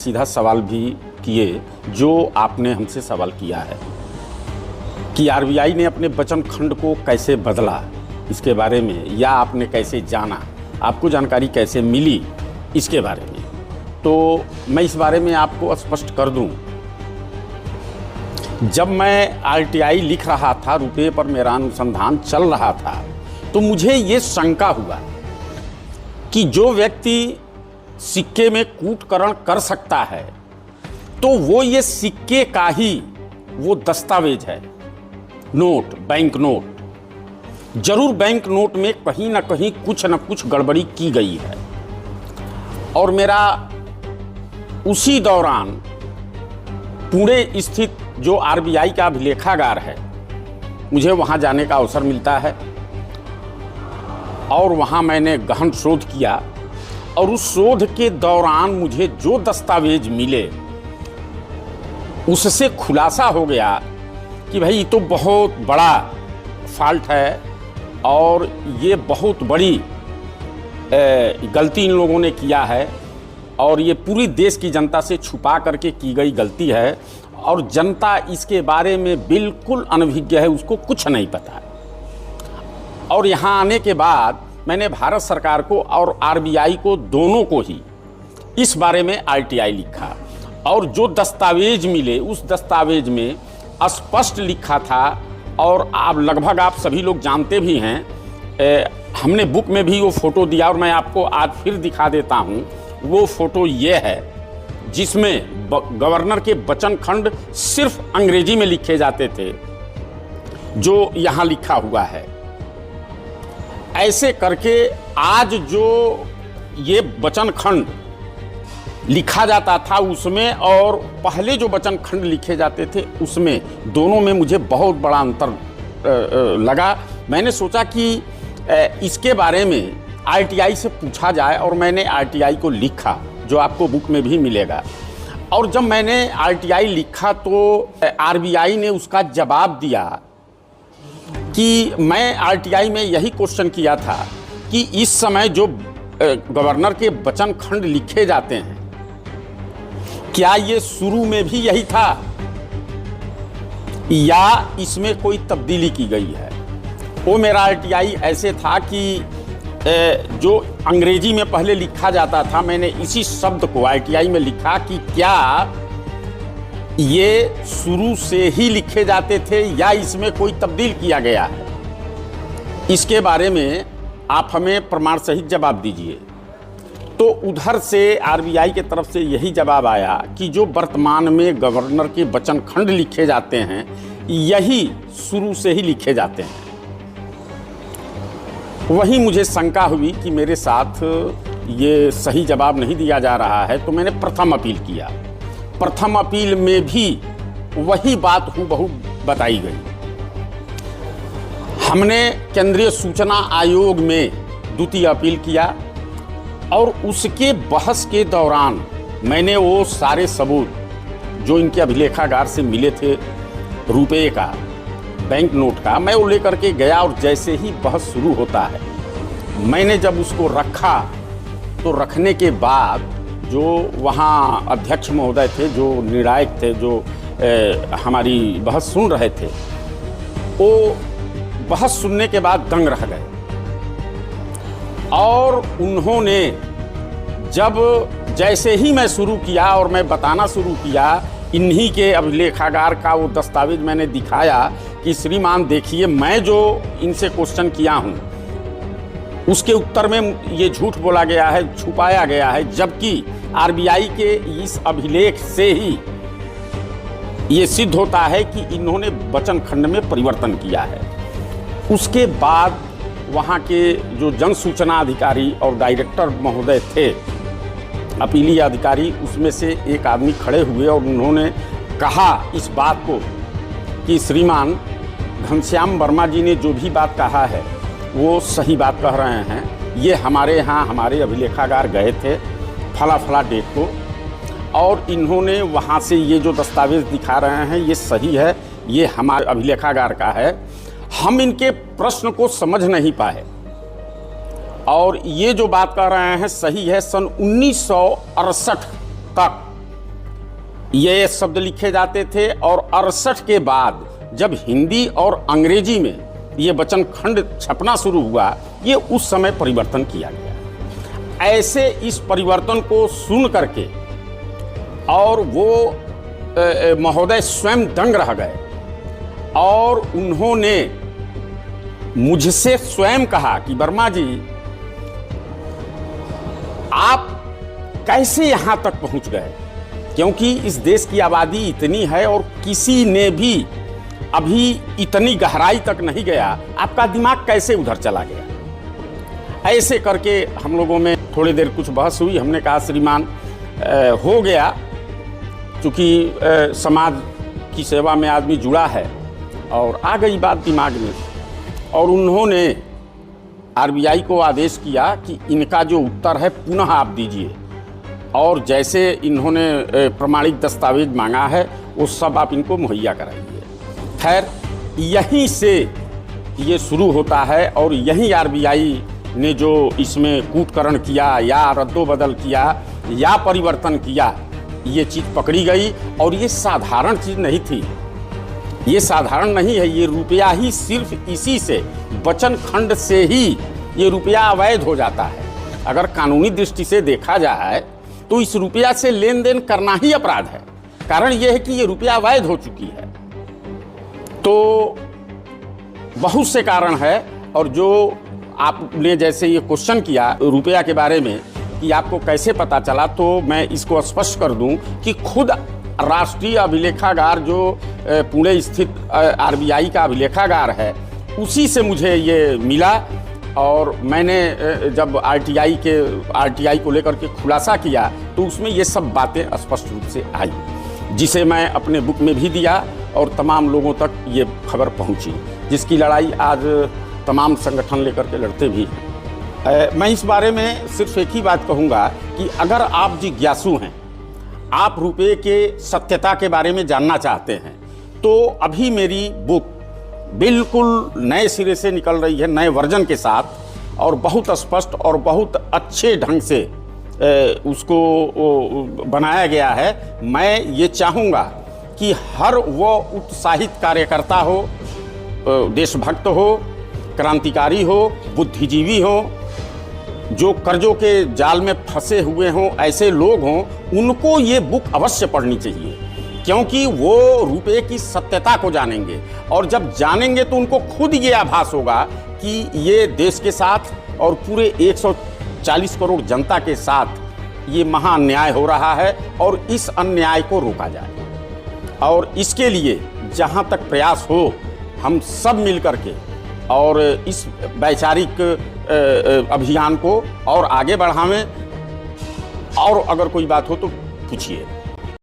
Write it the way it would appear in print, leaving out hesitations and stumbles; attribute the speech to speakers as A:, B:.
A: सीधा सवाल भी किए जो आपने हमसे सवाल किया है कि आरबीआई ने अपने वचन खंड को कैसे बदला, इसके बारे में, या आपने कैसे जाना, आपको जानकारी कैसे मिली, इसके बारे में। तो मैं इस बारे में आपको स्पष्ट कर दूं। जब मैं आरटीआई लिख रहा था, रुपये पर मेरा अनुसंधान चल रहा था, तो मुझे ये शंका हुआ कि जो व्यक्ति सिक्के में कूटकरण कर सकता है तो वो ये सिक्के का ही वो दस्तावेज है, नोट, बैंक नोट। जरूर बैंक नोट में कहीं ना कहीं कुछ न कुछ गड़बड़ी की गई है। और मेरा उसी दौरान पुणे स्थित जो आरबीआई का अभिलेखागार है, मुझे वहाँ जाने का अवसर मिलता है और वहाँ मैंने गहन शोध किया। और उस शोध के दौरान मुझे जो दस्तावेज मिले उससे खुलासा हो गया कि भाई ये तो बहुत बड़ा फॉल्ट है और ये बहुत बड़ी गलती इन लोगों ने किया है और ये पूरी देश की जनता से छुपा करके की गई गलती है और जनता इसके बारे में बिल्कुल अनभिज्ञ है, उसको कुछ नहीं पता। और यहाँ आने के बाद मैंने भारत सरकार को और आरबीआई को, दोनों को ही इस बारे में आरटीआई लिखा और जो दस्तावेज मिले उस दस्तावेज में स्पष्ट लिखा था। और लगभग आप सभी लोग जानते भी हैं, हमने बुक में भी वो फोटो दिया और मैं आपको आज फिर दिखा देता हूँ। वो फोटो ये है जिसमें गवर्नर के वचन खंड सिर्फ अंग्रेजी में लिखे जाते थे, जो यहाँ लिखा हुआ है। ऐसे करके आज जो ये वचन खंड लिखा जाता था उसमें और पहले जो वचन खंड लिखे जाते थे उसमें, दोनों में मुझे बहुत बड़ा अंतर लगा। मैंने सोचा कि इसके बारे में आरटीआई से पूछा जाए और मैंने आरटीआई को लिखा, जो आपको बुक में भी मिलेगा। और जब मैंने आरटीआई लिखा तो आरबीआई ने उसका जवाब दिया कि मैं आरटीआई में यही क्वेश्चन किया था कि इस समय जो गवर्नर के वचन खंड लिखे जाते हैं, क्या ये शुरू में भी यही था या इसमें कोई तब्दीली की गई है। वो मेरा आरटीआई ऐसे था कि जो अंग्रेजी में पहले लिखा जाता था, मैंने इसी शब्द को आरटीआई में लिखा कि क्या ये शुरू से ही लिखे जाते थे या इसमें कोई तब्दील किया गया है। इसके बारे में आप हमें प्रमाण सहित जवाब दीजिए। तो उधर से आरबीआई के तरफ से यही जवाब आया कि जो वर्तमान में गवर्नर के वचन खंड लिखे जाते हैं यही शुरू से ही लिखे जाते हैं। वही मुझे शंका हुई कि मेरे साथ ये सही जवाब नहीं दिया जा रहा है, तो मैंने प्रथम अपील किया। प्रथम अपील में भी वही बात हूबहू बताई गई। हमने केंद्रीय सूचना आयोग में द्वितीय अपील किया और उसके बहस के दौरान मैंने वो सारे सबूत जो इनके अभिलेखागार से मिले थे, रुपये का, बैंक नोट का, मैं वो लेकर के गया। और जैसे ही बहस शुरू होता है, मैंने जब उसको रखा तो रखने के बाद जो वहाँ अध्यक्ष महोदय थे, जो निर्णायक थे, जो हमारी बहस सुन रहे थे, वो बहस सुनने के बाद दंग रह गए। और उन्होंने जब जैसे ही मैं शुरू किया और मैं बताना शुरू किया, इन्हीं के अभिलेखागार का वो दस्तावेज मैंने दिखाया कि श्रीमान देखिए, मैं जो इनसे क्वेश्चन किया हूँ उसके उत्तर में ये झूठ बोला गया है, छुपाया गया है, जबकि आरबीआई के इस अभिलेख से ही ये सिद्ध होता है कि इन्होंने वचन खंड में परिवर्तन किया है। उसके बाद वहाँ के जो जन सूचना अधिकारी और डायरेक्टर महोदय थे, अपीलीय अधिकारी, उसमें से एक आदमी खड़े हुए और उन्होंने कहा इस बात को कि श्रीमान घनश्याम वर्मा जी ने जो भी बात कहा है वो सही बात कह रहे हैं। ये हमारे यहाँ हमारे अभिलेखागार गए थे फला फला डेट को, और इन्होंने वहाँ से ये जो दस्तावेज दिखा रहे हैं ये सही है, ये हमारे अभिलेखागार का है। हम इनके प्रश्न को समझ नहीं पाए और ये जो बात कर रहे हैं सही है। सन 1968 तक ये शब्द लिखे जाते थे, और 68 के बाद जब हिंदी और अंग्रेजी में ये वचन खंड छपना शुरू हुआ, ये उस समय परिवर्तन किया गया। ऐसे इस परिवर्तन को सुन करके और वो महोदय स्वयं दंग रह गए, और उन्होंने मुझसे स्वयं कहा कि वर्मा जी, आप कैसे यहां तक पहुंच गए, क्योंकि इस देश की आबादी इतनी है और किसी ने भी अभी इतनी गहराई तक नहीं गया, आपका दिमाग कैसे उधर चला गया। ऐसे करके हम लोगों में थोड़ी देर कुछ बहस हुई। हमने कहा श्रीमान हो गया, चूँकि समाज की सेवा में आदमी जुड़ा है, और आ गई बात दिमाग में। और उन्होंने आरबीआई को आदेश किया कि इनका जो उत्तर है पुनः आप दीजिए, और जैसे इन्होंने प्रमाणिक दस्तावेज मांगा है वो सब आप इनको मुहैया कराइए। खैर, यहीं से ये शुरू होता है, और यहीं आरबीआई ने जो इसमें कूटकरण किया या रद्दोबदल किया या परिवर्तन किया, ये चीज़ पकड़ी गई। और ये साधारण चीज़ नहीं थी, ये साधारण नहीं है। ये रुपया ही सिर्फ इसी से, वचन खंड से ही ये रुपया अवैध हो जाता है। अगर कानूनी दृष्टि से देखा जाए तो इस रुपया से लेन देन करना ही अपराध है। कारण यह है कि ये रुपया अवैध हो चुकी है। तो बहुत से कारण है। और जो आपने जैसे ये क्वेश्चन किया रुपया के बारे में कि आपको कैसे पता चला, तो मैं इसको स्पष्ट कर दूं कि खुद राष्ट्रीय अभिलेखागार जो पुणे स्थित आरबीआई का अभिलेखागार है, उसी से मुझे ये मिला। और मैंने जब आरटीआई को लेकर के खुलासा किया तो उसमें ये सब बातें स्पष्ट रूप से आई, जिसे मैं अपने बुक में भी दिया और तमाम लोगों तक ये खबर पहुंची, जिसकी लड़ाई आज तमाम संगठन लेकर के लड़ते भी हैं। मैं इस बारे में सिर्फ एक ही बात कहूँगा कि अगर आप जिज्ञासु हैं, आप रुपये के सत्यता के बारे में जानना चाहते हैं, तो अभी मेरी बुक बिल्कुल नए सिरे से निकल रही है, नए वर्जन के साथ, और बहुत स्पष्ट और बहुत अच्छे ढंग से उसको बनाया गया है। मैं ये चाहूँगा कि हर वो उत्साहित कार्यकर्ता हो, देशभक्त हो, क्रांतिकारी हो, बुद्धिजीवी हो, जो कर्जों के जाल में फंसे हुए हों, ऐसे लोग हों, उनको ये बुक अवश्य पढ़नी चाहिए, क्योंकि वो रुपये की सत्यता को जानेंगे। और जब जानेंगे तो उनको खुद ये आभास होगा कि ये देश के साथ और पूरे 140 करोड़ जनता के साथ ये महाअन्याय हो रहा है, और इस अन्याय को रोका जाए। और इसके लिए जहाँ तक प्रयास हो, हम सब मिल करके और इस वैचारिक अभियान को और आगे बढ़ावें। और अगर कोई बात हो तो पूछिए।